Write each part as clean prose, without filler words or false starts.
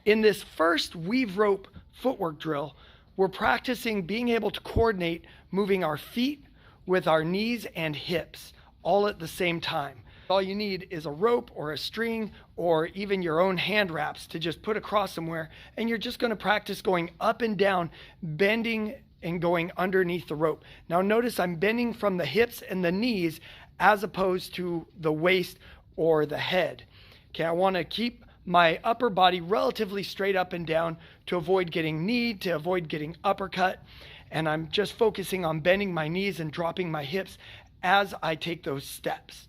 In this first weave rope footwork drill, we're practicing being able to coordinate moving our feet with our knees and hips all at the same time. All you need is a rope or a string or even your own hand wraps to just put across somewhere, and you're just going to practice going up and down, bending and going underneath the rope. Now notice I'm bending from the hips and the knees as opposed to the waist or the head. Okay, I want to keep my upper body relatively straight up and down to avoid getting kneed, to avoid getting uppercut. And I'm just focusing on bending my knees and dropping my hips as I take those steps.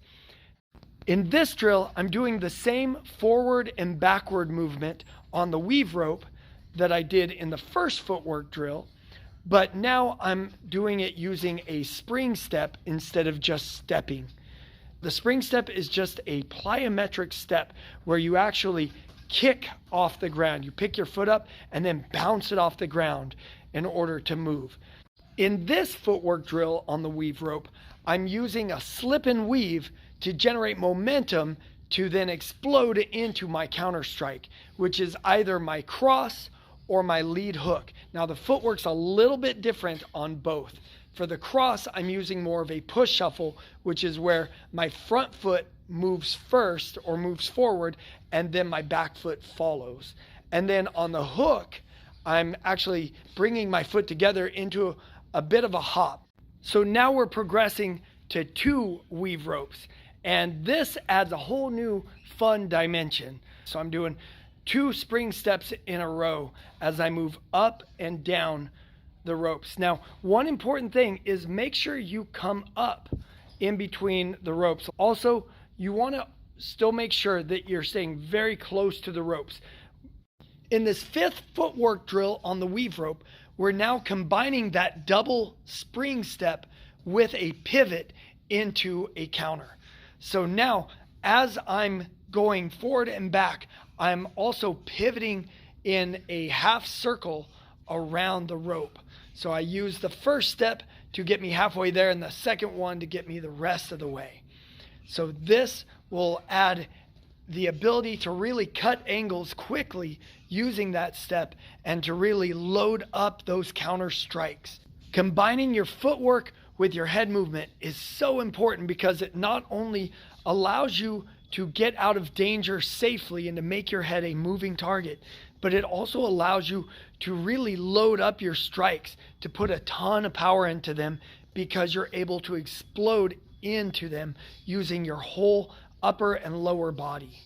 In this drill, I'm doing the same forward and backward movement on the weave rope that I did in the first footwork drill, but now I'm doing it using a spring step instead of just stepping. The spring step is just a plyometric step where you actually kick off the ground. You pick your foot up and then bounce it off the ground in order to move. In this footwork drill on the weave rope, I'm using a slip and weave to generate momentum to then explode into my counter strike, which is either my cross or my lead hook. Now the footwork's a little bit different on both. For the cross, I'm using more of a push shuffle, which is where my front foot moves first or moves forward, and then my back foot follows. And then on the hook, I'm actually bringing my foot together into a bit of a hop. So now we're progressing to 2 weave ropes, and this adds a whole new fun dimension. So I'm doing 2 spring steps in a row as I move up and down the ropes. Now, one important thing is make sure you come up in between the ropes. Also, you want to still make sure that you're staying very close to the ropes. In this 5th footwork drill on the weave rope, we're now combining that double spring step with a pivot into a counter. So now, as I'm going forward and back, I'm also pivoting in a half circle around the rope. So I use the first step to get me halfway there and the second one to get me the rest of the way. So this will add the ability to really cut angles quickly using that step and to really load up those counter strikes. Combining your footwork with your head movement is so important because it not only allows you to get out of danger safely and to make your head a moving target, but it also allows you to really load up your strikes, to put a ton of power into them because you're able to explode into them using your whole upper and lower body.